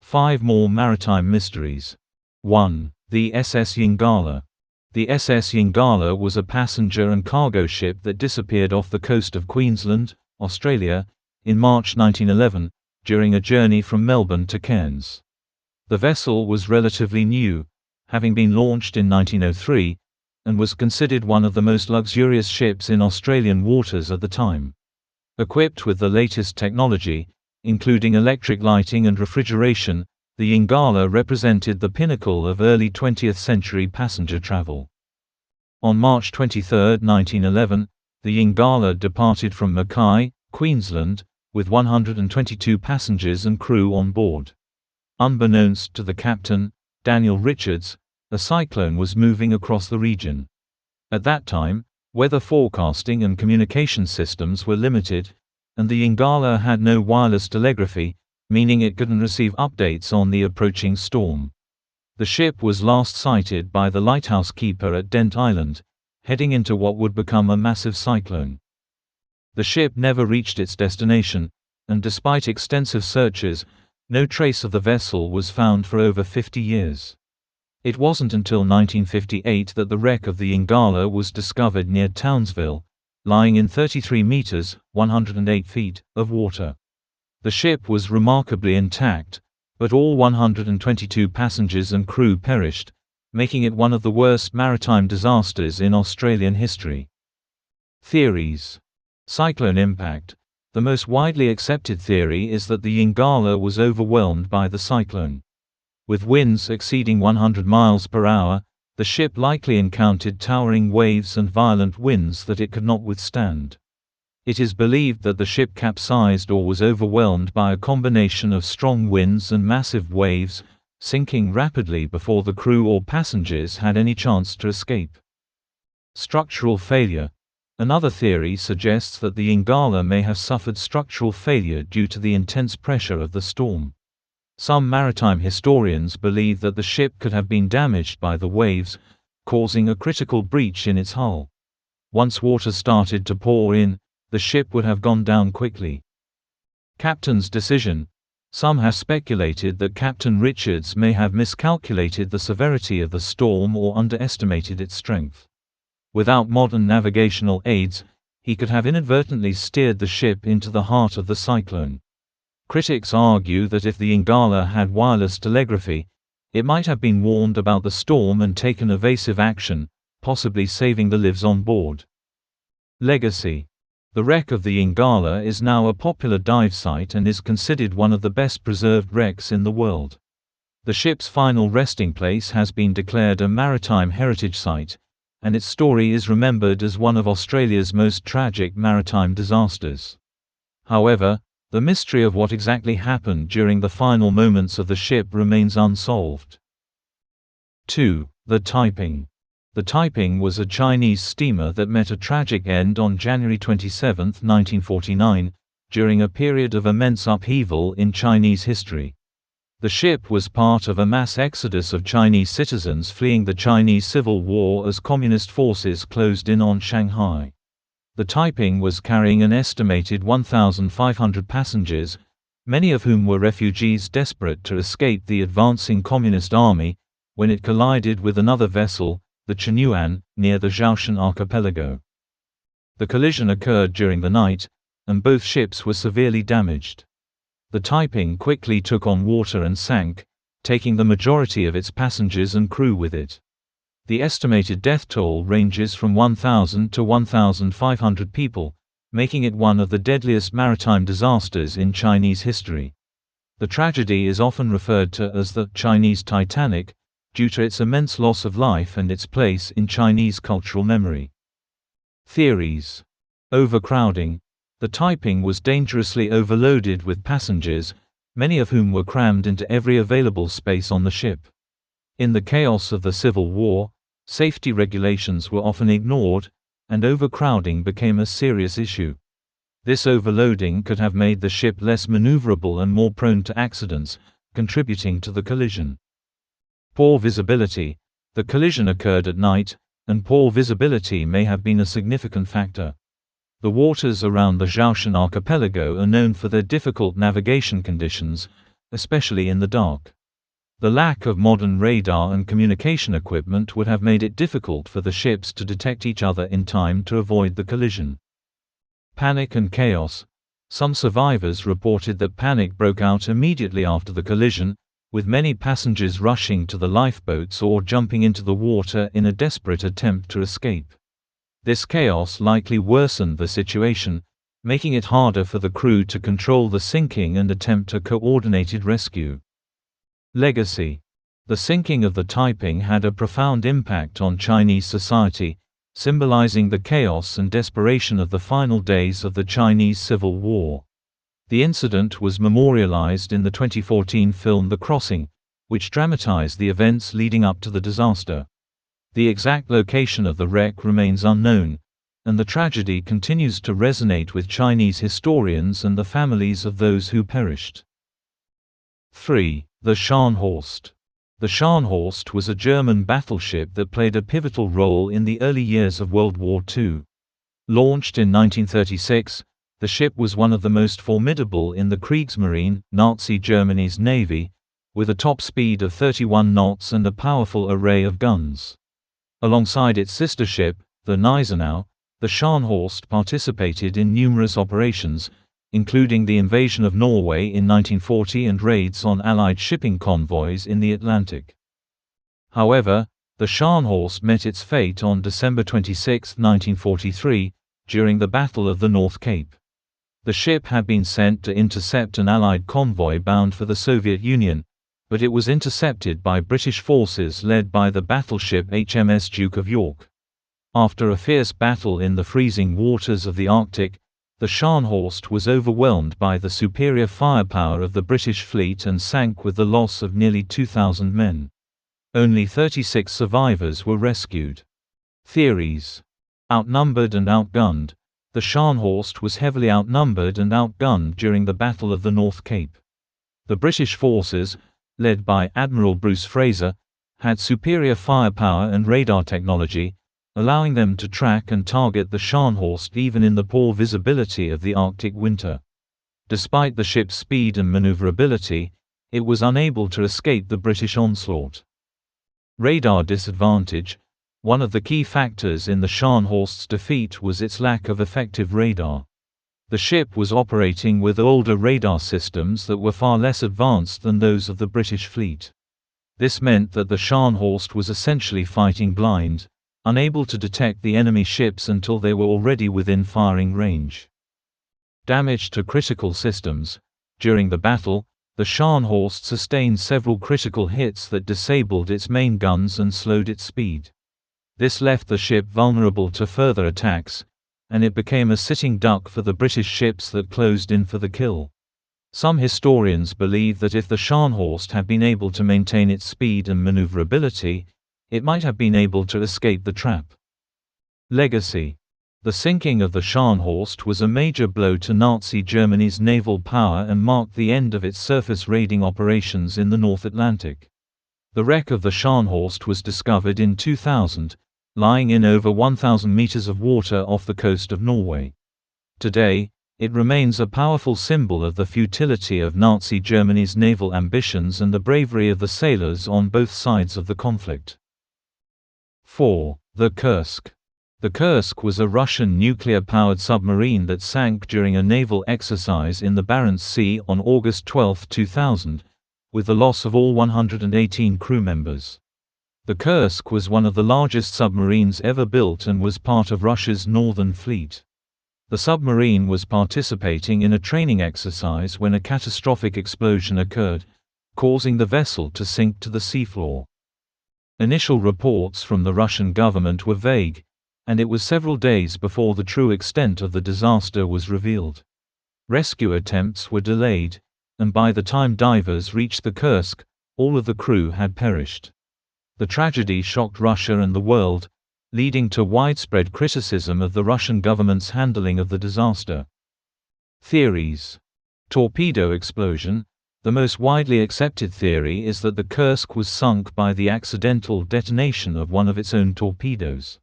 5 more maritime mysteries. 1. The SS Yongala. The SS Yongala was a passenger and cargo ship that disappeared off the coast of Queensland, Australia, in March 1911, during a journey from Melbourne to Cairns. The vessel was relatively new, having been launched in 1903, and was considered one of the most luxurious ships in Australian waters at the time. Equipped with the latest technology, including electric lighting and refrigeration, the Yongala represented the pinnacle of early 20th century passenger travel. On March 23, 1911, the Yongala departed from Mackay, Queensland, with 122 passengers and crew on board. Unbeknownst to the captain, Daniel Richards, a cyclone was moving across the region. At that time, weather forecasting and communication systems were limited, and the Yongala had no wireless telegraphy, meaning it couldn't receive updates on the approaching storm. The ship was last sighted by the lighthouse keeper at Dent Island, heading into what would become a massive cyclone. The ship never reached its destination, and despite extensive searches, no trace of the vessel was found for over 50 years. It wasn't until 1958 that the wreck of the Yongala was discovered near Townsville, lying in 33 meters (108 feet) of water. The ship was remarkably intact, but all 122 passengers and crew perished, making it one of the worst maritime disasters in Australian history. Theories. Cyclone Impact. The most widely accepted theory is that the Yongala was overwhelmed by the cyclone. With winds exceeding 100 miles per hour, the ship likely encountered towering waves and violent winds that it could not withstand. It is believed that the ship capsized or was overwhelmed by a combination of strong winds and massive waves, sinking rapidly before the crew or passengers had any chance to escape. Structural failure. Another theory suggests that the Yongala may have suffered structural failure due to the intense pressure of the storm. Some maritime historians believe that the ship could have been damaged by the waves, causing a critical breach in its hull. Once water started to pour in, the ship would have gone down quickly. Captain's decision. Some have speculated that Captain Richards may have miscalculated the severity of the storm or underestimated its strength. Without modern navigational aids, he could have inadvertently steered the ship into the heart of the cyclone. Critics argue that if the Yongala had wireless telegraphy, it might have been warned about the storm and taken evasive action, possibly saving the lives on board. Legacy. The wreck of the Yongala is now a popular dive site and is considered one of the best preserved wrecks in the world. The ship's final resting place has been declared a maritime heritage site, and its story is remembered as one of Australia's most tragic maritime disasters. However, the mystery of what exactly happened during the final moments of the ship remains unsolved. 2. The Taiping. The Taiping was a Chinese steamer that met a tragic end on January 27, 1949, during a period of immense upheaval in Chinese history. The ship was part of a mass exodus of Chinese citizens fleeing the Chinese Civil War as communist forces closed in on Shanghai. The Taiping was carrying an estimated 1,500 passengers, many of whom were refugees desperate to escape the advancing communist army, when it collided with another vessel, the Chenyuan, near the Zhoushan archipelago. The collision occurred during the night, and both ships were severely damaged. The Taiping quickly took on water and sank, taking the majority of its passengers and crew with it. The estimated death toll ranges from 1,000 to 1,500 people, making it one of the deadliest maritime disasters in Chinese history. The tragedy is often referred to as the Chinese Titanic, due to its immense loss of life and its place in Chinese cultural memory. Theories. Overcrowding. The Taiping was dangerously overloaded with passengers, many of whom were crammed into every available space on the ship. In the chaos of the Civil War, safety regulations were often ignored, and overcrowding became a serious issue. This overloading could have made the ship less maneuverable and more prone to accidents, contributing to the collision. Poor visibility. The collision occurred at night, and poor visibility may have been a significant factor. The waters around the Zhoushan archipelago are known for their difficult navigation conditions, especially in the dark. The lack of modern radar and communication equipment would have made it difficult for the ships to detect each other in time to avoid the collision. Panic and chaos. Some survivors reported that panic broke out immediately after the collision, with many passengers rushing to the lifeboats or jumping into the water in a desperate attempt to escape. This chaos likely worsened the situation, making it harder for the crew to control the sinking and attempt a coordinated rescue. Legacy. The sinking of the Taiping had a profound impact on Chinese society, symbolizing the chaos and desperation of the final days of the Chinese Civil War. The incident was memorialized in the 2014 film The Crossing, which dramatized the events leading up to the disaster. The exact location of the wreck remains unknown, and the tragedy continues to resonate with Chinese historians and the families of those who perished. 3. The Scharnhorst. The Scharnhorst was a German battleship that played a pivotal role in the early years of World War II. Launched in 1936, the ship was one of the most formidable in the Kriegsmarine, Nazi Germany's navy, with a top speed of 31 knots and a powerful array of guns. Alongside its sister ship, the Gneisenau, the Scharnhorst participated in numerous operations, including the invasion of Norway in 1940 and raids on Allied shipping convoys in the Atlantic. However, the Scharnhorst met its fate on December 26, 1943, during the Battle of the North Cape. The ship had been sent to intercept an Allied convoy bound for the Soviet Union, but it was intercepted by British forces led by the battleship HMS Duke of York. After a fierce battle in the freezing waters of the Arctic, the Scharnhorst was overwhelmed by the superior firepower of the British fleet and sank with the loss of nearly 2,000 men. Only 36 survivors were rescued. Theories. Outnumbered and outgunned. The Scharnhorst was heavily outnumbered and outgunned during the Battle of the North Cape. The British forces, led by Admiral Bruce Fraser, had superior firepower and radar technology, allowing them to track and target the Scharnhorst even in the poor visibility of the Arctic winter. Despite the ship's speed and maneuverability, it was unable to escape the British onslaught. Radar disadvantage. One of the key factors in the Scharnhorst's defeat was its lack of effective radar. The ship was operating with older radar systems that were far less advanced than those of the British fleet. This meant that the Scharnhorst was essentially fighting blind, unable to detect the enemy ships until they were already within firing range. Damage to critical systems. During the battle, the Scharnhorst sustained several critical hits that disabled its main guns and slowed its speed. This left the ship vulnerable to further attacks, and it became a sitting duck for the British ships that closed in for the kill. Some historians believe that if the Scharnhorst had been able to maintain its speed and maneuverability, it might have been able to escape the trap. Legacy. The sinking of the Scharnhorst was a major blow to Nazi Germany's naval power and marked the end of its surface raiding operations in the North Atlantic. The wreck of the Scharnhorst was discovered in 2000, lying in over 1,000 meters of water off the coast of Norway. Today, it remains a powerful symbol of the futility of Nazi Germany's naval ambitions and the bravery of the sailors on both sides of the conflict. 4. The Kursk. The Kursk was a Russian nuclear-powered submarine that sank during a naval exercise in the Barents Sea on August 12, 2000, with the loss of all 118 crew members. The Kursk was one of the largest submarines ever built and was part of Russia's Northern Fleet. The submarine was participating in a training exercise when a catastrophic explosion occurred, causing the vessel to sink to the seafloor. Initial reports from the Russian government were vague, and it was several days before the true extent of the disaster was revealed. Rescue attempts were delayed, and by the time divers reached the Kursk, all of the crew had perished. The tragedy shocked Russia and the world, leading to widespread criticism of the Russian government's handling of the disaster. Theories. Torpedo explosion. The most widely accepted theory is that the Kursk was sunk by the accidental detonation of one of its own torpedoes.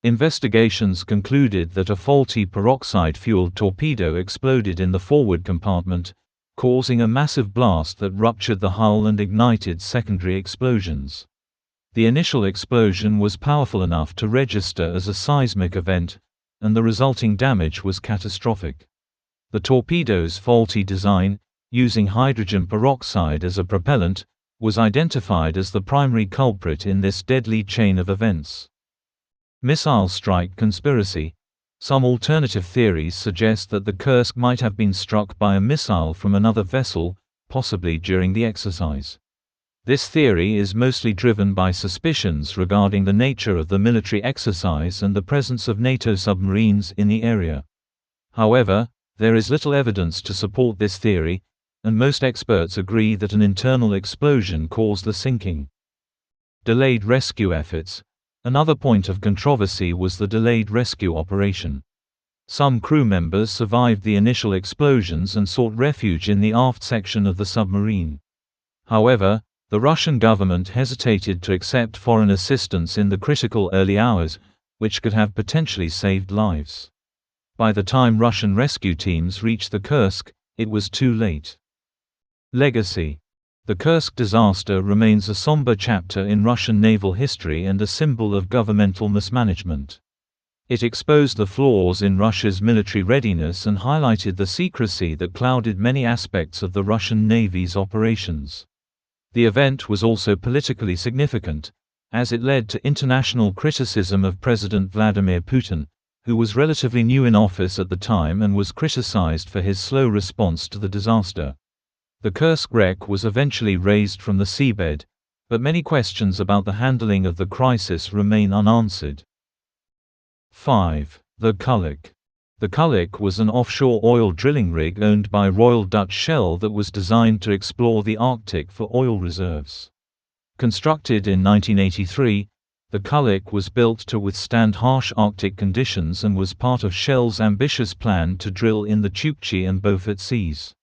Investigations concluded that a faulty peroxide-fueled torpedo exploded in the forward compartment, causing a massive blast that ruptured the hull and ignited secondary explosions. The initial explosion was powerful enough to register as a seismic event, and the resulting damage was catastrophic. The torpedo's faulty design, using hydrogen peroxide as a propellant, was identified as the primary culprit in this deadly chain of events. Missile strike conspiracy. Some alternative theories suggest that the Kursk might have been struck by a missile from another vessel, possibly during the exercise. This theory is mostly driven by suspicions regarding the nature of the military exercise and the presence of NATO submarines in the area. However, there is little evidence to support this theory, and most experts agree that an internal explosion caused the sinking. Delayed rescue efforts. Another point of controversy was the delayed rescue operation. Some crew members survived the initial explosions and sought refuge in the aft section of the submarine. However, the Russian government hesitated to accept foreign assistance in the critical early hours, which could have potentially saved lives. By the time Russian rescue teams reached the Kursk, it was too late. Legacy. The Kursk disaster remains a somber chapter in Russian naval history and a symbol of governmental mismanagement. It exposed the flaws in Russia's military readiness and highlighted the secrecy that clouded many aspects of the Russian Navy's operations. The event was also politically significant, as it led to international criticism of President Vladimir Putin, who was relatively new in office at the time and was criticized for his slow response to the disaster. The Kursk wreck was eventually raised from the seabed, but many questions about the handling of the crisis remain unanswered. 5. The Kulluk. The Kulluk was an offshore oil drilling rig owned by Royal Dutch Shell that was designed to explore the Arctic for oil reserves. Constructed in 1983, the Kulluk was built to withstand harsh Arctic conditions and was part of Shell's ambitious plan to drill in the Chukchi and Beaufort Seas.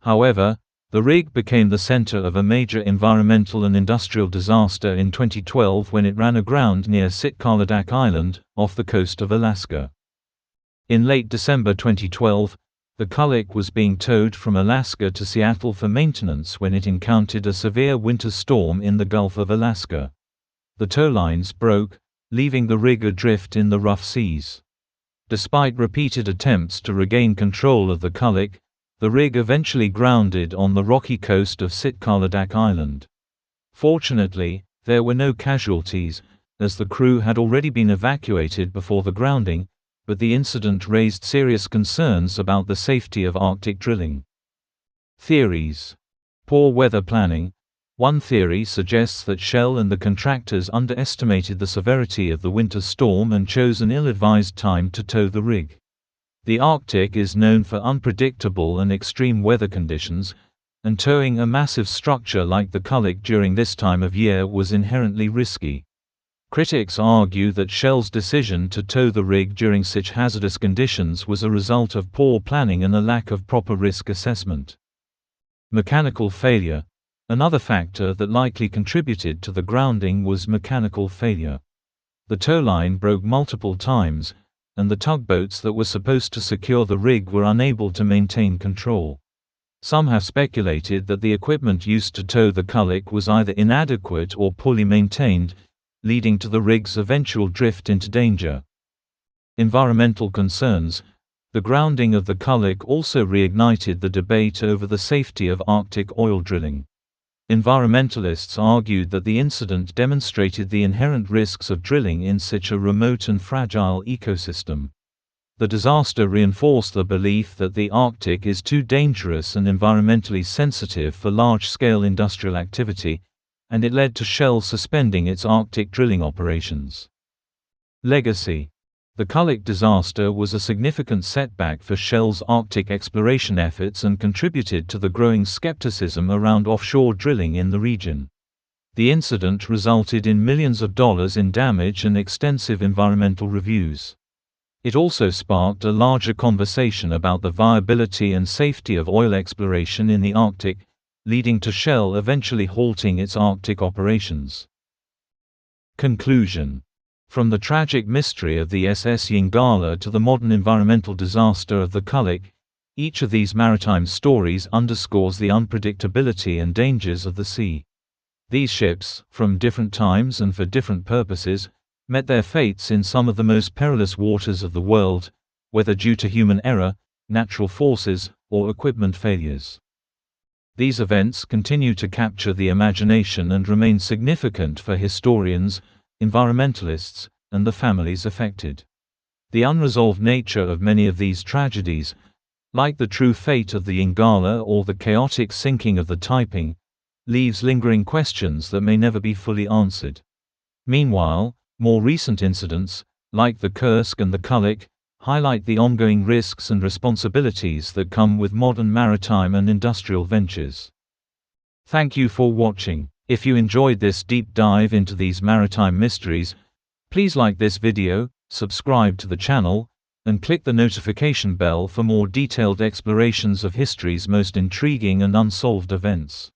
However, the rig became the center of a major environmental and industrial disaster in 2012 when it ran aground near Sitkalodaq Island, off the coast of Alaska. In late December 2012, the Kulluk was being towed from Alaska to Seattle for maintenance when it encountered a severe winter storm in the Gulf of Alaska. The tow lines broke, leaving the rig adrift in the rough seas. Despite repeated attempts to regain control of the Kulluk, the rig eventually grounded on the rocky coast of Sitkalodaq Island. Fortunately, there were no casualties, as the crew had already been evacuated before the grounding, but the incident raised serious concerns about the safety of Arctic drilling. Theories. Poor weather planning. One theory suggests that Shell and the contractors underestimated the severity of the winter storm and chose an ill-advised time to tow the rig. The Arctic is known for unpredictable and extreme weather conditions, and towing a massive structure like the Kulluk during this time of year was inherently risky. Critics argue that Shell's decision to tow the rig during such hazardous conditions was a result of poor planning and a lack of proper risk assessment. Mechanical failure. Another factor that likely contributed to the grounding was mechanical failure. The tow line broke multiple times, and the tugboats that were supposed to secure the rig were unable to maintain control. Some have speculated that the equipment used to tow the Kulluk was either inadequate or poorly maintained, leading to the rig's eventual drift into danger. Environmental concerns. The grounding of the Kulluk also reignited the debate over the safety of Arctic oil drilling. Environmentalists argued that the incident demonstrated the inherent risks of drilling in such a remote and fragile ecosystem. The disaster reinforced the belief that the Arctic is too dangerous and environmentally sensitive for large-scale industrial activity, and it led to Shell suspending its Arctic drilling operations. Legacy. The Kulluk disaster was a significant setback for Shell's Arctic exploration efforts and contributed to the growing skepticism around offshore drilling in the region. The incident resulted in millions of dollars in damage and extensive environmental reviews. It also sparked a larger conversation about the viability and safety of oil exploration in the Arctic, leading to Shell eventually halting its Arctic operations. Conclusion. From the tragic mystery of the SS Yongala to the modern environmental disaster of the Kulluk, Each of these maritime stories underscores the unpredictability and dangers of the sea. These ships, from different times and for different purposes, met their fates in some of the most perilous waters of the world, whether due to human error, natural forces, or equipment failures. These events continue to capture the imagination and remain significant for historians, environmentalists, and the families affected. The unresolved nature of many of these tragedies, like the true fate of the Yongala or the chaotic sinking of the Taiping, leaves lingering questions that may never be fully answered. Meanwhile, more recent incidents, like the Kursk and the Kulluk, highlight the ongoing risks and responsibilities that come with modern maritime and industrial ventures. Thank you for watching. If you enjoyed this deep dive into these maritime mysteries, please like this video, subscribe to the channel, and click the notification bell for more detailed explorations of history's most intriguing and unsolved events.